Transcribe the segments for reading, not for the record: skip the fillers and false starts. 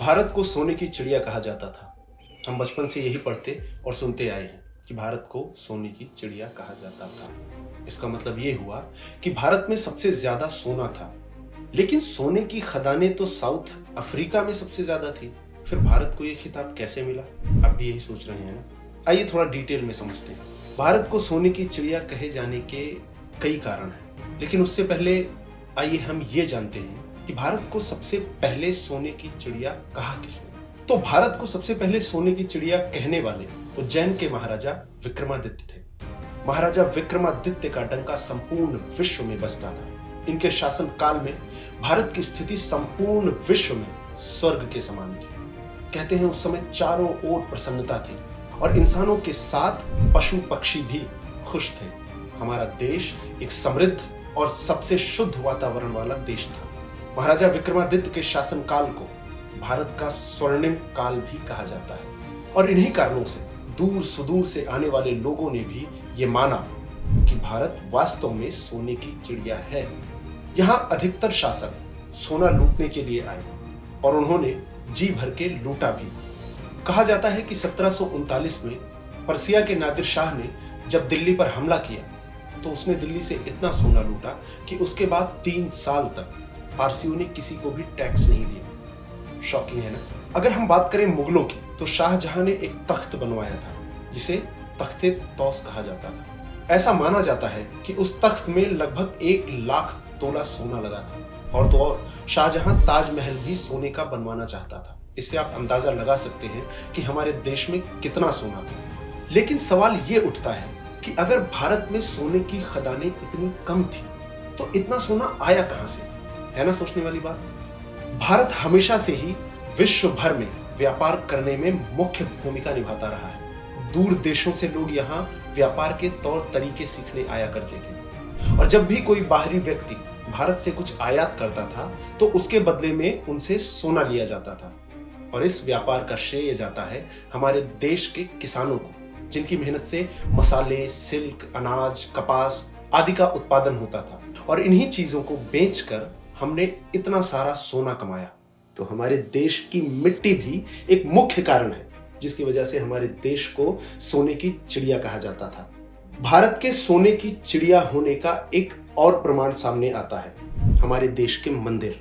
भारत को सोने की चिड़िया कहा जाता था। हम बचपन से यही पढ़ते और सुनते आए हैं कि भारत को सोने की चिड़िया कहा जाता था। इसका मतलब ये हुआ कि भारत में सबसे ज्यादा सोना था। लेकिन सोने की खदानें तो साउथ अफ्रीका में सबसे ज्यादा थी। फिर भारत को ये खिताब कैसे मिला? आप भी यही सोच रहे हैं ना? आइए थोड़ा डिटेल में समझते हैं। भारत को सोने की चिड़िया कहे जाने के कई कारण हैं, लेकिन उससे पहले आइए हम ये जानते हैं कि भारत को सबसे पहले सोने की चिड़िया कहा किसने। तो भारत को सबसे पहले सोने की चिड़िया कहने वाले उज्जैन के महाराजा विक्रमादित्य थे। महाराजा विक्रमादित्य का डंका संपूर्ण विश्व में बजता था। इनके शासन काल में भारत की स्थिति संपूर्ण विश्व में स्वर्ग के समान थी। कहते हैं उस समय चारों ओर प्रसन्नता थी और इंसानों के साथ पशु पक्षी भी खुश थे। हमारा देश एक समृद्ध और सबसे शुद्ध वातावरण वाला देश था। महाराजा विक्रमादित्य के शासन काल को भारत का स्वर्णिम काल भी कहा जाता है और इन्हीं कारणों से दूर सुदूर से आने वाले लोगों ने भी ये माना कि भारत वास्तव में सोने की चिड़िया है। यहाँ अधिकतर शासक सोना लूटने के लिए आए और उन्होंने जी भर के लूटा भी। कहा जाता है कि 1739 में पर्सिया के नादिर शाह ने जब दिल्ली पर हमला किया तो उसने दिल्ली से इतना सोना लूटा कि उसके बाद 3 साल तक पारसियों ने किसी को भी टैक्स नहीं दिया। शॉकिंग है ना? अगर हम बात करें मुगलों की तो शाहजहां ने एक तख्त बनवाया था जिसे तख्ते तौस कहा जाता था। ऐसा माना जाता है कि उस तख्त में लगभग 1 लाख तोला सोना लगा था। और तो और शाहजहां ताजमहल भी सोने का बनवाना चाहता था। इससे आप अंदाजा लगा सकते हैं कि हमारे देश में कितना सोना था। लेकिन सवाल ये उठता है कि अगर भारत में सोने की खदानें इतनी कम थी तो इतना सोना आया कहां से? है ना सोचने वाली बात। भारत हमेशा से ही विश्व भर में व्यापार करने में मुख्य भूमिका निभाता रहा है। दूर देशों से लोग यहाँ व्यापार के तौर तरीके सीखने आया करते थे और जब भी कोई बाहरी व्यक्ति भारत से कुछ आयात करता था तो उसके बदले में उनसे सोना लिया जाता था। और इस व्यापार का श्रेय जाता है हमारे देश के किसानों को, जिनकी मेहनत से मसाले, सिल्क, अनाज, कपास आदि का उत्पादन होता था और इन्हीं चीजों को बेचकर हमने इतना सारा सोना कमाया। तो हमारे देश की मिट्टी भी एक मुख्य कारण है जिसकी वजह से हमारे देश को सोने की चिड़िया कहा जाता था। भारत के सोने की चिड़िया होने का एक और प्रमाण सामने आता है हमारे देश के मंदिर,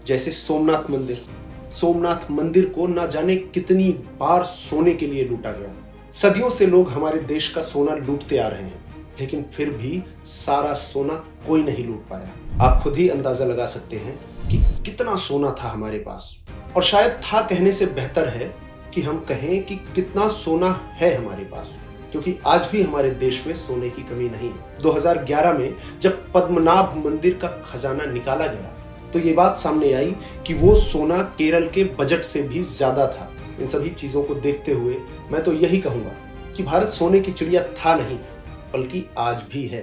जैसे सोमनाथ मंदिर। सोमनाथ मंदिर को ना जाने कितनी बार सोने के लिए लूटा गया। सदियों से लोग हमारे देश का सोना लूटते आ रहे हैं, लेकिन फिर भी सारा सोना कोई नहीं लूट पाया। आप खुद ही अंदाजा लगा सकते हैं कि कितना सोना था हमारे पास। और शायद था कहने से बेहतर है कि हम कहें कि कितना सोना है हमारे पास, क्योंकि आज भी हमारे देश में सोने की कमी नहीं है। 2011 में जब पद्मनाभ मंदिर का खजाना निकाला गया तो ये बात सामने आई कि वो सोना केरल के बजट से भी ज्यादा था। इन सभी चीजों को देखते हुए मैं तो यही कहूंगा कि भारत सोने की चिड़िया था नहीं, बल्कि आज भी है।